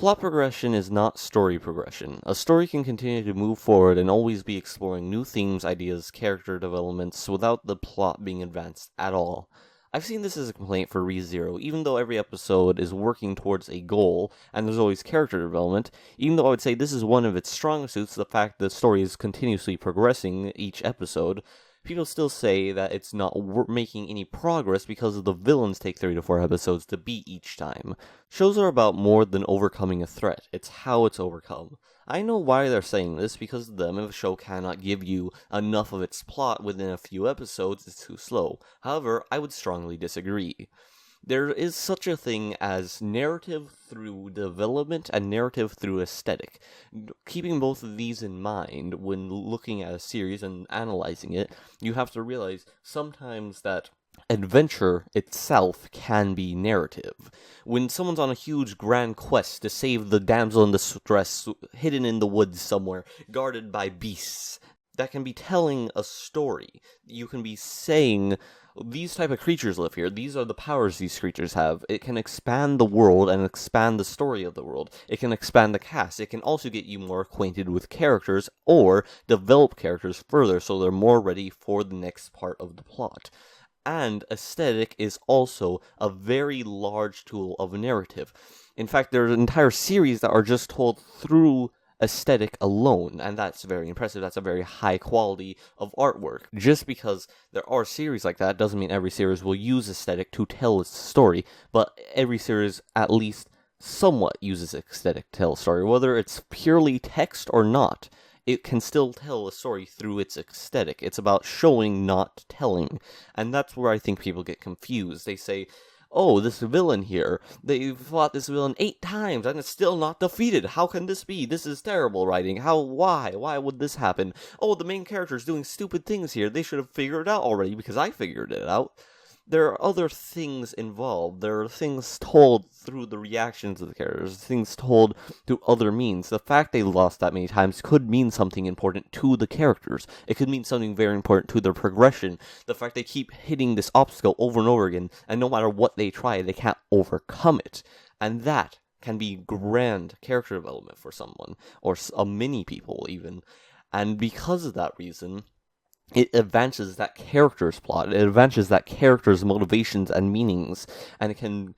Plot progression is not story progression. A story can continue to move forward and always be exploring new themes, ideas, character developments without the plot being advanced at all. I've seen this as a complaint for ReZero, even though every episode is working towards a goal, and there's always character development, even though I would say this is one of its strong suits, the fact that the story is continuously progressing each episode. People still say that it's not making any progress because the villains take 3 to 4 episodes to beat each time. Shows are about more than overcoming a threat, it's how it's overcome. I know why they're saying this, because to them, if a show cannot give you enough of its plot within a few episodes, it's too slow. However, I would strongly disagree. There is such a thing as narrative through development and narrative through aesthetic. Keeping both of these in mind when looking at a series and analyzing it, you have to realize sometimes that adventure itself can be narrative. When someone's on a huge grand quest to save the damsel in distress hidden in the woods somewhere, guarded by beasts, that can be telling a story. You can be saying, these type of creatures live here. These are the powers these creatures have. It can expand the world and expand the story of the world. It can expand the cast. It can also get you more acquainted with characters or develop characters further so they're more ready for the next part of the plot. And aesthetic is also a very large tool of narrative. In fact, there are entire series that are just told through aesthetic alone, and that's very impressive. That's a very high quality of artwork. Just because there are series like that doesn't mean every series will use aesthetic to tell its story, but every series at least somewhat uses aesthetic to tell a story. Whether it's purely text or not, it can still tell a story through its aesthetic. It's about showing, not telling, and that's where I think people get confused. They say, oh, this villain here, they fought this villain 8 times and it's still not defeated. How can this be? This is terrible writing. Why? Why would this happen? Oh, the main character is doing stupid things here. They should have figured it out already because I figured it out. There are other things involved. There are things told through the reactions of the characters, things told through other means. The fact they lost that many times could mean something important to the characters. It could mean something very important to their progression. The fact they keep hitting this obstacle over and over again, and no matter what they try, they can't overcome it. And that can be grand character development for someone, or many people even. And because of that reason, it advances that character's plot, it advances that character's motivations and meanings, and it can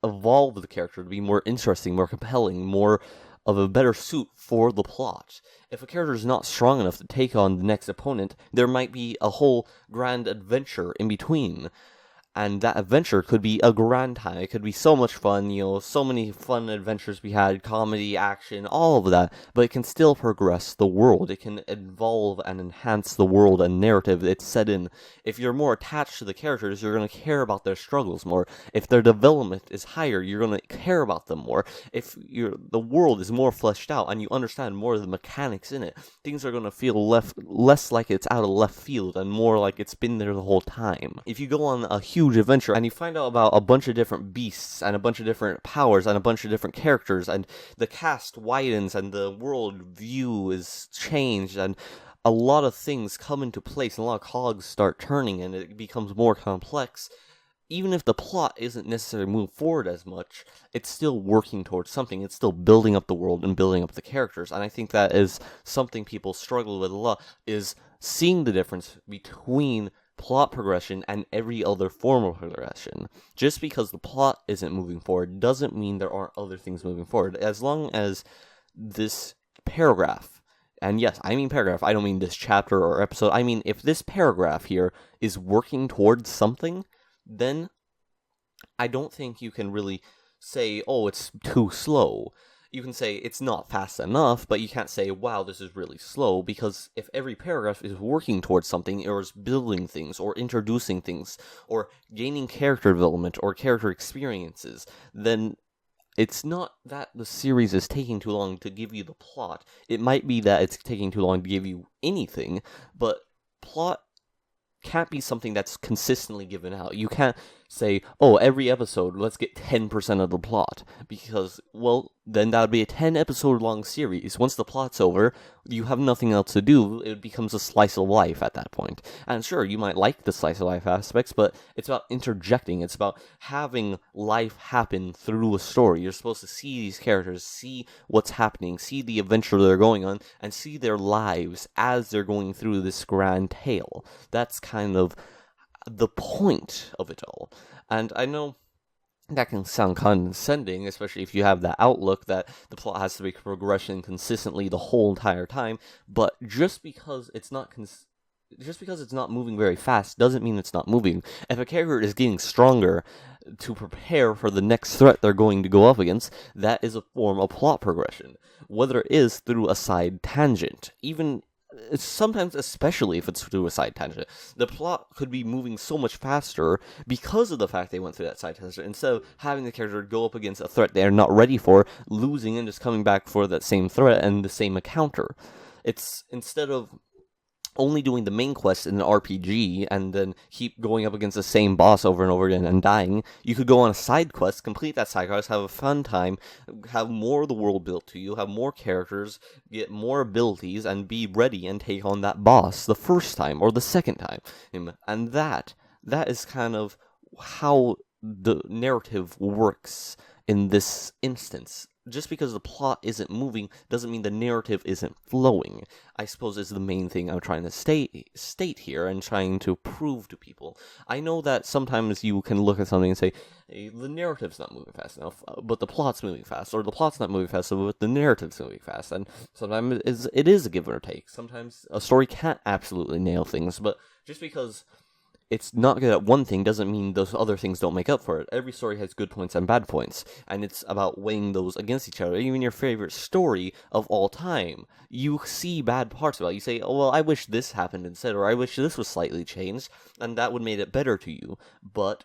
evolve the character to be more interesting, more compelling, more of a better suit for the plot. If a character is not strong enough to take on the next opponent, there might be a whole grand adventure in between. And that adventure could be a grand time. It could be so much fun, so many fun adventures we had, comedy, action, all of that. But it can still progress the world. It can evolve and enhance the world and narrative it's set in. If you're more attached to the characters, you're going to care about their struggles more. If their development is higher, you're going to care about them more. If the world is more fleshed out and you understand more of the mechanics in it, things are going to feel less like it's out of left field and more like it's been there the whole time. If you go on a huge adventure and you find out about a bunch of different beasts and a bunch of different powers and a bunch of different characters, and the cast widens and the world view is changed and a lot of things come into place and a lot of cogs start turning and it becomes more complex, even if the plot isn't necessarily moving forward as much, it's still working towards something. It's still building up the world and building up the characters. And I think that is something people struggle with a lot, is seeing the difference between plot progression and every other form of progression. Just because the plot isn't moving forward doesn't mean there aren't other things moving forward. As long as this paragraph, and yes, I mean paragraph, I don't mean this chapter or episode, I mean if this paragraph here is working towards something, then I don't think you can really say, oh, it's too slow. You can say it's not fast enough, but you can't say, wow, this is really slow, because if every paragraph is working towards something, or is building things, or introducing things, or gaining character development, or character experiences, then it's not that the series is taking too long to give you the plot. It might be that it's taking too long to give you anything, but plot can't be something that's consistently given out. You can't say, oh, every episode, let's get 10% of the plot. Because, well, then that would be a 10-episode long series. Once the plot's over, you have nothing else to do. It becomes a slice of life at that point. And sure, you might like the slice of life aspects, but it's about interjecting. It's about having life happen through a story. You're supposed to see these characters, see what's happening, see the adventure they're going on, and see their lives as they're going through this grand tale. That's kind of the point of it all. And I know that can sound condescending, especially if you have that outlook that the plot has to be progression consistently the whole entire time, but just because it's not moving very fast doesn't mean it's not moving. If a character is getting stronger to prepare for the next threat they're going to go up against, that is a form of plot progression, whether it is through a side tangent. Even sometimes, especially if it's through a side tangent, the plot could be moving so much faster because of the fact they went through that side tangent, instead of having the character go up against a threat they're not ready for, losing and just coming back for that same threat and the same encounter. It's instead of only doing the main quest in an RPG and then keep going up against the same boss over and over again and dying, you could go on a side quest, complete that side quest, have a fun time, have more of the world built to you, have more characters, get more abilities, and be ready and take on that boss the first time or the second time. And that is kind of how the narrative works in this instance. Just because the plot isn't moving doesn't mean the narrative isn't flowing, I suppose, is the main thing I'm trying to state here and trying to prove to people. I know that sometimes you can look at something and say, hey, the narrative's not moving fast enough, but the plot's moving fast, or the plot's not moving fast enough, but the narrative's moving fast, and sometimes it is a give or take. Sometimes a story can't absolutely nail things, but just because it's not good at one thing doesn't mean those other things don't make up for it. Every story has good points and bad points, and it's about weighing those against each other. Even your favorite story of all time, you see bad parts about it. You say, oh, well, I wish this happened instead, or I wish this was slightly changed, and that would make it better to you. But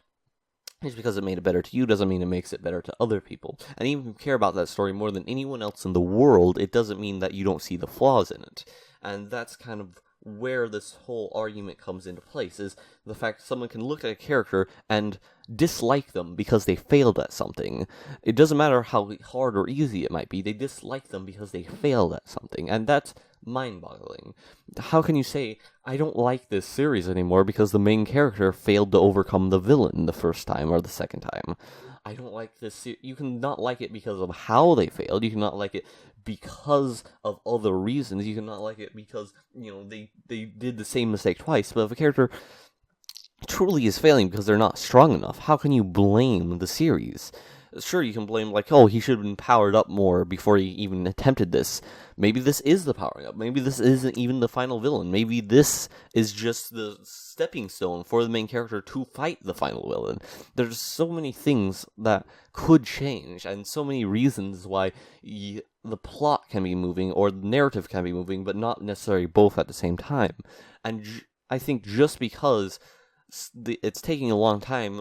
just because it made it better to you doesn't mean it makes it better to other people. And even if you care about that story more than anyone else in the world, it doesn't mean that you don't see the flaws in it. And that's kind of where this whole argument comes into place, is the fact that someone can look at a character and dislike them because they failed at something. It doesn't matter how hard or easy it might be, they dislike them because they failed at something, and that's mind-boggling. How can you say, I don't like this series anymore because the main character failed to overcome the villain the first time or the second time? I don't like this. You can not like it because of how they failed. You cannot like it because of other reasons. You cannot like it because, they did the same mistake twice. But if a character truly is failing because they're not strong enough, how can you blame the series? Sure, you can blame, he should have been powered up more before he even attempted this. Maybe this is the powering up. Maybe this isn't even the final villain. Maybe this is just the stepping stone for the main character to fight the final villain. There's so many things that could change, and so many reasons why the plot can be moving, or the narrative can be moving, but not necessarily both at the same time. And I think just because it's taking a long time,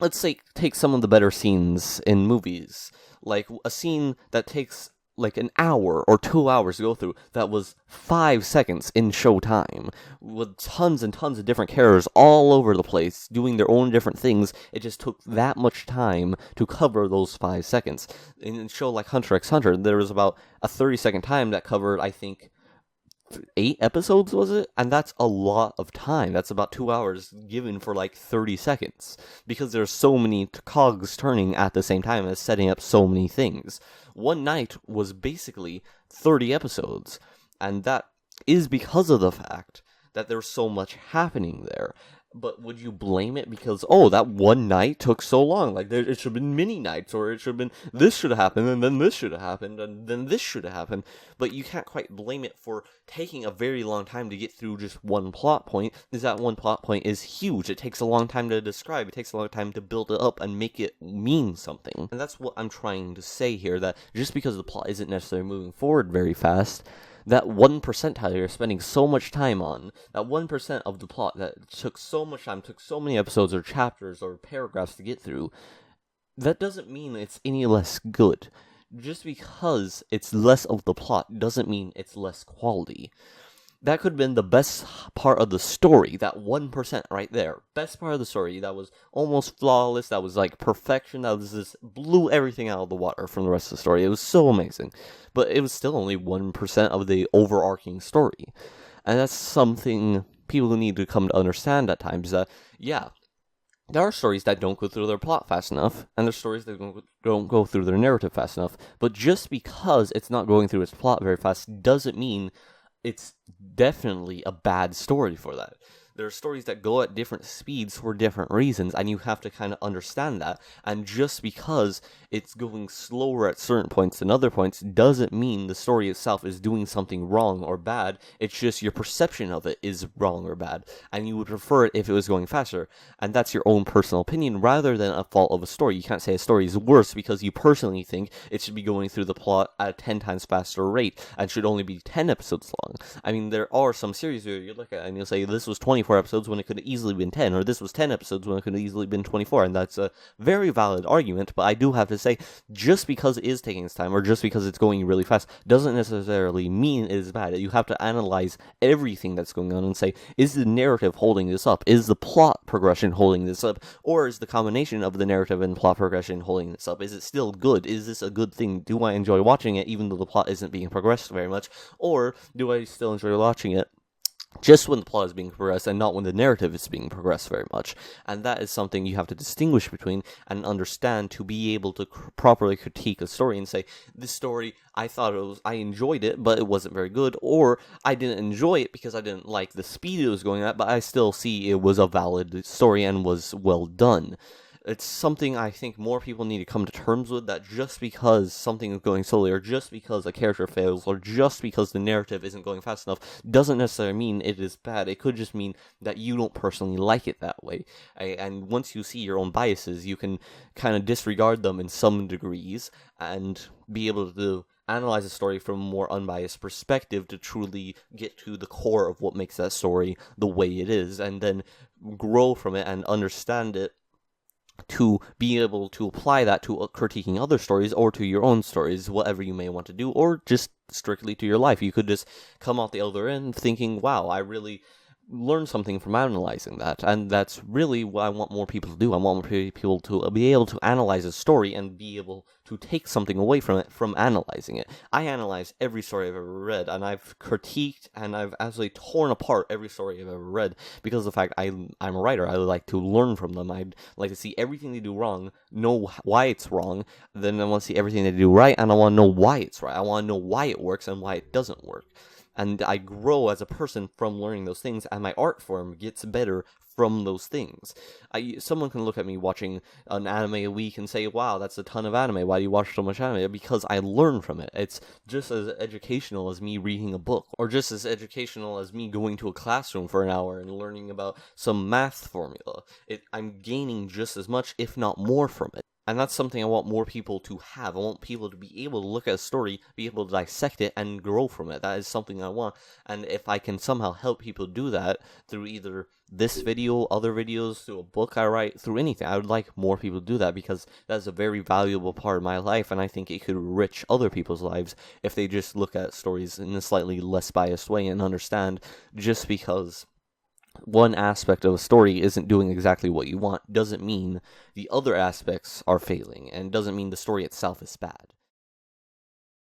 let's say, take some of the better scenes in movies. Like, a scene that takes, an hour or 2 hours to go through, that was 5 seconds in showtime, with tons and tons of different characters all over the place, doing their own different things. It just took that much time to cover those 5 seconds. In a show like Hunter x Hunter, there was about a 30-second time that covered, I think, 8 episodes, was it? And that's a lot of time. That's about 2 hours given for 30 seconds. Because there's so many cogs turning at the same time as setting up so many things. One Night was basically 30 episodes. And that is because of the fact that there's so much happening there. But would you blame it because, that one night took so long? It should have been mini nights, or it should have been, this should have happened, and then this should have happened, and then this should have happened. But you can't quite blame it for taking a very long time to get through just one plot point, because that one plot point is huge. It takes a long time to describe, it takes a long time to build it up and make it mean something. And that's what I'm trying to say here, that just because the plot isn't necessarily moving forward very fast, that 1% you're spending so much time on, that 1% of the plot that took so much time, took so many episodes or chapters or paragraphs to get through, that doesn't mean it's any less good. Just because it's less of the plot doesn't mean it's less quality. that could have been the best part of the story, that 1% right there. Best part of the story, that was almost flawless, that was like perfection, that was just blew everything out of the water from the rest of the story. It was so amazing. But it was still only 1% of the overarching story. And that's something people need to come to understand at times, that, yeah, there are stories that don't go through their plot fast enough, and there's stories that don't go through their narrative fast enough. But just because it's not going through its plot very fast doesn't mean it's definitely a bad story for that. There are stories that go at different speeds for different reasons, and you have to kind of understand that. And just because it's going slower at certain points than other points doesn't mean the story itself is doing something wrong or bad. It's just your perception of it is wrong or bad, and you would prefer it if it was going faster. And that's your own personal opinion rather than a fault of a story. You can't say a story is worse because you personally think it should be going through the plot at a 10 times faster rate and should only be 10 episodes long. I mean, there are some series where you look at it and you'll say this was 24 episodes when it could have easily been 10, or this was 10 episodes when it could have easily been 24, and that's a very valid argument. But I do have to say, just because it is taking its time, or just because it's going really fast, doesn't necessarily mean it is bad. You have to analyze everything that's going on and say, is the narrative holding this up? Is the plot progression holding this up? Or is the combination of the narrative and plot progression holding this up? Is it still good? Is this a good thing? Do I enjoy watching it even though the plot isn't being progressed very much? Or do I still enjoy watching it just when the plot is being progressed and not when the narrative is being progressed very much? And that is something you have to distinguish between and understand to be able to properly critique a story and say, this story, I enjoyed it, but it wasn't very good, or I didn't enjoy it because I didn't like the speed it was going at, but I still see it was a valid story and was well done. It's something I think more people need to come to terms with, that just because something is going slowly, or just because a character fails, or just because the narrative isn't going fast enough, doesn't necessarily mean it is bad. It could just mean that you don't personally like it that way. And once you see your own biases, you can kind of disregard them in some degrees and be able to analyze a story from a more unbiased perspective to truly get to the core of what makes that story the way it is, and then grow from it and understand it to be able to apply that to critiquing other stories or to your own stories, whatever you may want to do, or just strictly to your life. You could just come out the other end thinking, wow, I really learn something from analyzing that. And that's really what I want more people to do. I want more people to be able to analyze a story and be able to take something away from it from analyzing it. I analyze every story I've ever read, and I've critiqued and I've absolutely torn apart every story I've ever read because of the fact I'm a writer. I like to learn from them. I'd like to see everything they do wrong, know why it's wrong, then I want to see everything they do right, and I want to know why it's right. I want to know why it works and why it doesn't work. And I grow as a person from learning those things, and my art form gets better from those things. Someone can look at me watching an anime a week and say, wow, that's a ton of anime. Why do you watch so much anime? Because I learn from it. It's just as educational as me reading a book, or just as educational as me going to a classroom for an hour and learning about some math formula. I'm gaining just as much, if not more, from it. And that's something I want more people to have. I want people to be able to look at a story, be able to dissect it, and grow from it. That is something I want. And if I can somehow help people do that through either this video, other videos, through a book I write, through anything, I would like more people to do that, because that's a very valuable part of my life, and I think it could enrich other people's lives if they just look at stories in a slightly less biased way and understand just because one aspect of a story isn't doing exactly what you want doesn't mean the other aspects are failing, and doesn't mean the story itself is bad.